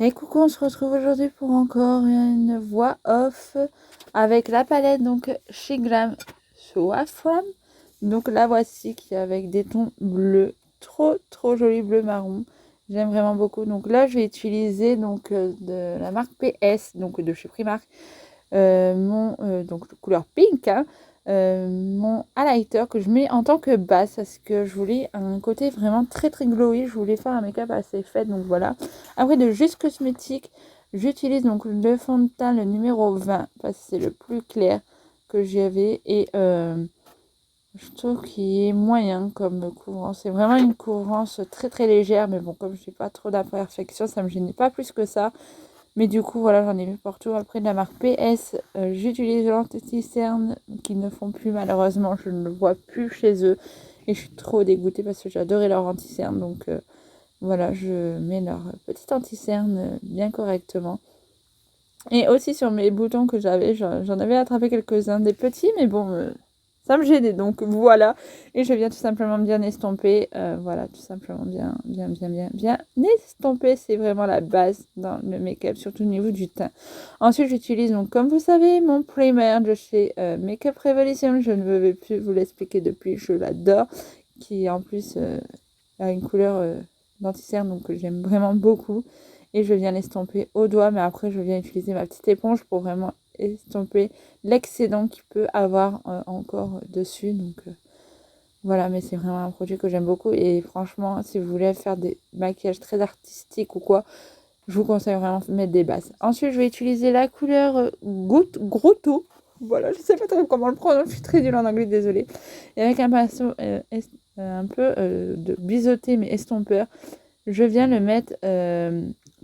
Et coucou, on se retrouve aujourd'hui pour encore une voix off avec la palette donc chez Glam Swafram. Donc la voici qui est avec des tons bleus, trop joli bleu marron. J'aime vraiment beaucoup. Donc là je vais utiliser donc de la marque PS, donc de chez Primark, mon donc couleur pink, hein, mon highlighter que je mets en tant que base parce que je voulais un côté vraiment très glowy. Je voulais faire un make-up assez fait, donc voilà. Après de Juste Cosmétique, j'utilise donc le fond de teint le numéro 20 parce que c'est le plus clair que j'avais et je trouve qu'il est moyen comme couvrance. C'est vraiment une couvrance très légère, mais bon, comme je n'ai pas trop d'imperfection, ça me gênait pas plus que ça. Mais du coup, voilà, j'en ai vu partout. Après, de la marque PS, j'utilise l'anti-cerne qui ne font plus malheureusement. Je ne le vois plus chez eux. Et je suis trop dégoûtée parce que j'adorais leur anti-cerne. Donc voilà, je mets leur petit anti-cerne bien correctement. Et aussi sur mes boutons que j'avais, j'en avais attrapé quelques-uns des petits, mais bon, ça me gênait. Donc voilà, et je viens tout simplement bien estomper. Voilà, tout simplement bien estomper. C'est vraiment la base dans le make-up, surtout au niveau du teint. Ensuite, j'utilise donc, comme vous savez, mon primer de chez Makeup Revolution. Je ne vais plus vous l'expliquer depuis, je l'adore. Qui en plus a une couleur d'anti-cerne, donc que j'aime vraiment beaucoup. Et je viens l'estomper au doigt, mais après je viens utiliser ma petite éponge pour vraiment estomper l'excédent qu'il peut avoir encore dessus. Donc voilà, mais c'est vraiment un produit que j'aime beaucoup. Et franchement, si vous voulez faire des maquillages très artistiques ou quoi, je vous conseille vraiment de mettre des bases. Ensuite, je vais utiliser la couleur Grotto. Voilà, je sais pas trop comment le prendre, je suis très nulle en anglais, désolée. Et avec un pinceau un peu de biseauté mais estompeur, je viens le mettre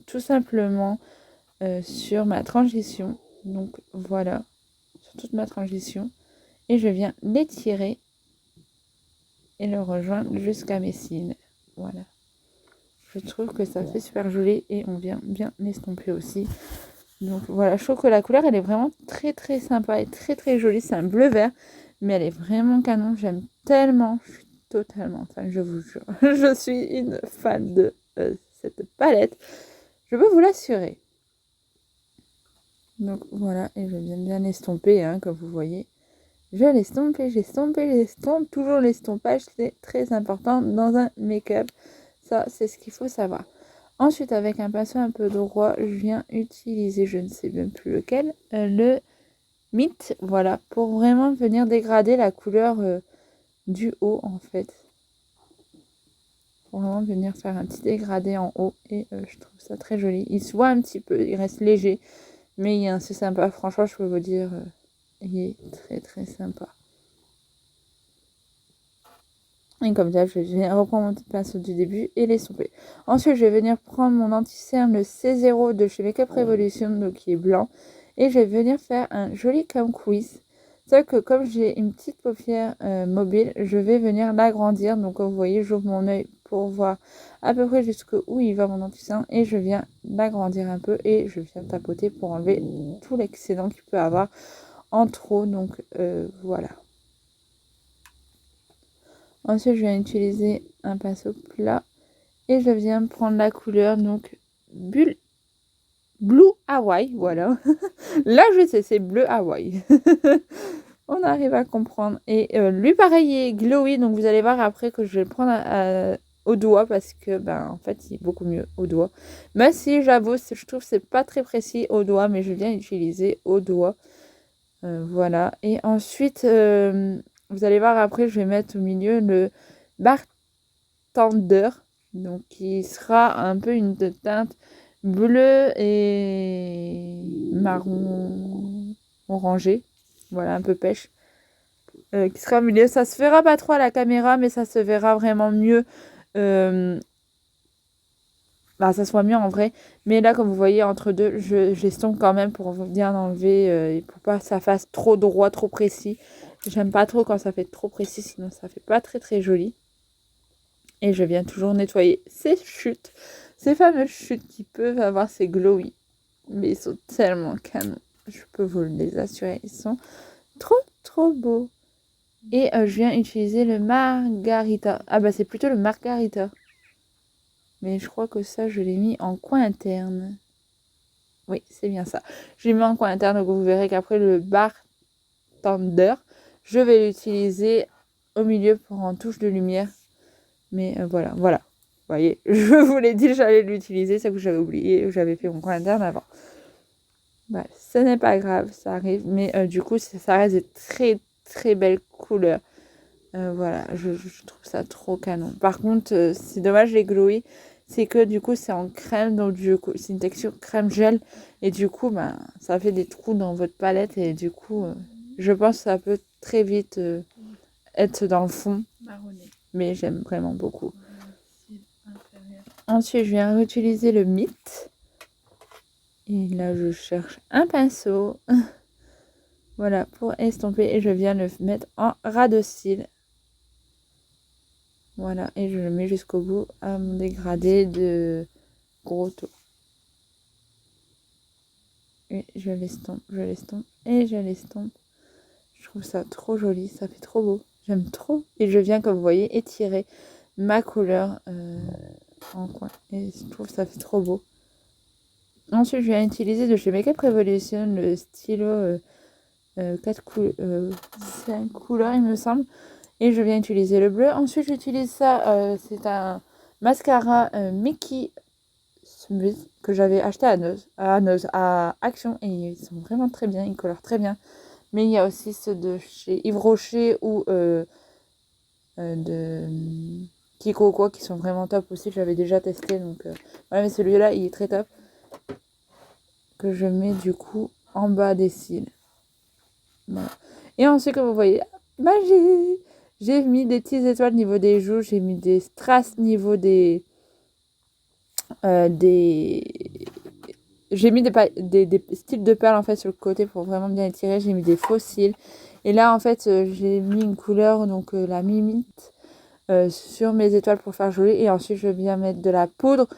tout simplement sur ma transition. Donc voilà, sur toute ma transition. Et je viens l'étirer et le rejoindre jusqu'à mes cils. Voilà. Je trouve que ça fait super joli et on vient bien l'estomper aussi. Donc voilà, je trouve que la couleur elle est vraiment très sympa et très jolie. C'est un bleu vert, mais elle est vraiment canon. J'aime tellement, je suis totalement fan, je vous jure. Je suis une fan de cette palette. Je peux vous l'assurer. Donc voilà, et je viens bien l'estomper, hein, comme vous voyez. Je j'estompe. Toujours l'estompage, c'est très important dans un make-up. Ça, c'est ce qu'il faut savoir. Ensuite, avec un pinceau un peu droit, je viens utiliser, je ne sais même plus lequel, le Mint, voilà, pour vraiment venir dégrader la couleur du haut, en fait. Pour vraiment venir faire un petit dégradé en haut, et je trouve ça très joli. Il se voit un petit peu, il reste léger, mais il est assez sympa. Franchement, je peux vous dire, il est très sympa. Et comme ça, je vais reprendre mon petit pinceau du début et l'estomper. Ensuite, je vais venir prendre mon anti-cerne, le C0 de chez Makeup Revolution, donc qui est blanc. Et je vais venir faire un joli cam quiz. Sauf que comme j'ai une petite paupière mobile, je vais venir l'agrandir. Donc comme vous voyez, j'ouvre mon œil pour voir à peu près jusqu'où il va mon anti-cerne. Et je viens l'agrandir un peu et je viens tapoter pour enlever tout l'excédent qu'il peut avoir en trop. Donc voilà. Ensuite, je viens utiliser un pinceau plat et je viens prendre la couleur donc Blue Hawaii, voilà. Là, je sais, c'est bleu Hawaii. On arrive à comprendre. Et lui, pareil, il est glowy, donc vous allez voir après que je vais le prendre au doigt parce que, ben, en fait, il est beaucoup mieux au doigt. Même si, j'avoue, je trouve que c'est pas très précis au doigt, mais je viens utiliser au doigt. Voilà. Et ensuite, vous allez voir après, je vais mettre au milieu le Bartender, donc qui sera un peu une teinte bleue et marron orangé, voilà, un peu pêche, qui sera au milieu. Ça se verra pas trop à la caméra, mais ça se verra vraiment mieux. Ça se voit mieux en vrai, mais là comme vous voyez entre deux, j'estompe quand même pour bien enlever et pour pas que ça fasse trop droit, trop précis. J'aime pas trop quand ça fait trop précis, sinon ça fait pas très joli. Et je viens toujours nettoyer ces chutes, ces fameuses chutes qui peuvent avoir ces glowy, mais ils sont tellement canons, je peux vous les assurer, ils sont trop beaux. Et je viens utiliser le Margarita. Ah c'est plutôt le Margarita. Mais je crois que ça, je l'ai mis en coin interne. Oui, c'est bien ça. Je l'ai mis en coin interne, donc vous verrez qu'après le bartender, je vais l'utiliser au milieu pour en touche de lumière. Mais voilà. Vous voyez, je vous l'ai dit, j'allais l'utiliser, c'est que j'avais oublié, j'avais fait mon coin interne avant. Bref, ce n'est pas grave, ça arrive. Mais du coup, ça reste des très très belles couleurs. Voilà, je trouve ça trop canon. Par contre, c'est dommage les glowy, c'est que du coup c'est en crème, donc du coup c'est une texture crème gel et du coup ça fait des trous dans votre palette et du coup je pense que ça peut très vite être dans le fond. Marronné. Mais j'aime vraiment beaucoup. Ensuite je viens réutiliser le Meet et là je cherche un pinceau. Voilà pour estomper et je viens le mettre en ras de cils. Voilà, et je le mets jusqu'au bout à mon dégradé de gros taux. Et je l'estompe et je l'estompe. Je trouve ça trop joli, ça fait trop beau. J'aime trop. Et je viens, comme vous voyez, étirer ma couleur en coin. Et je trouve ça fait trop beau. Ensuite, je viens utiliser de chez Makeup Revolution le stylo 5 couleurs, il me semble. Et je viens utiliser le bleu. Ensuite, j'utilise ça. C'est un mascara Mickey Smooth que j'avais acheté à Action. Et ils sont vraiment très bien. Ils colorent très bien. Mais il y a aussi ceux de chez Yves Rocher ou de Kiko quoi qui sont vraiment top aussi. J'avais déjà testé. Donc voilà, mais celui-là, il est très top. Que je mets du coup en bas des cils. Voilà. Et ensuite, comme vous voyez, magie! J'ai mis des petites étoiles au niveau des joues, j'ai mis des strass au niveau des... J'ai mis des styles de perles en fait sur le côté pour vraiment bien étirer. J'ai mis des faux cils. Et là en fait j'ai mis une couleur, donc la mimite, sur mes étoiles pour faire joli. Et ensuite je viens mettre de la poudre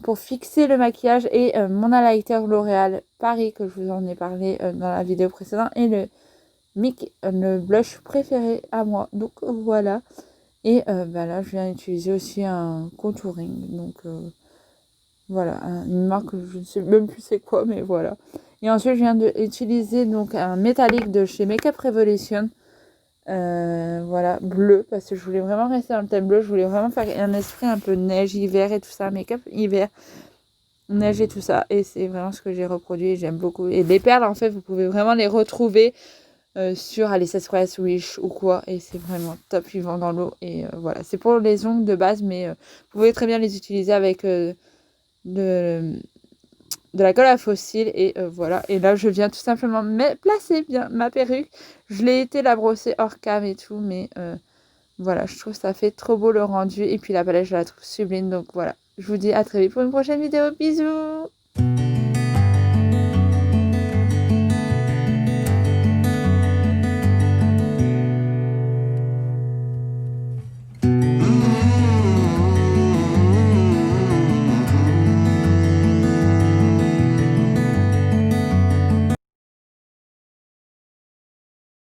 pour fixer le maquillage. Et mon highlighter L'Oréal Paris que je vous en ai parlé dans la vidéo précédente. Et le blush préféré à moi. Donc voilà. Et là je viens utiliser aussi un contouring. Donc voilà, une marque je ne sais même plus c'est quoi, mais voilà. Et ensuite je viens d'utiliser donc un métallique de chez Makeup Revolution. Voilà, bleu, parce que je voulais vraiment rester dans le thème bleu. Je voulais vraiment faire un esprit un peu neige, hiver et tout ça. Make-up hiver, neige et tout ça. Et c'est vraiment ce que j'ai reproduit et j'aime beaucoup. Et les perles en fait vous pouvez vraiment les retrouver sur AliExpress, Wish ou quoi, et c'est vraiment top, ils vendent dans l'eau. Et voilà, c'est pour les ongles de base, mais vous pouvez très bien les utiliser avec de la colle à fossiles. Et voilà, et là je viens tout simplement placer bien ma perruque. Je l'ai été la brosser hors cam et tout, mais voilà, je trouve ça fait trop beau le rendu. Et puis la palette je la trouve sublime, donc voilà, je vous dis à très vite pour une prochaine vidéo. Bisous.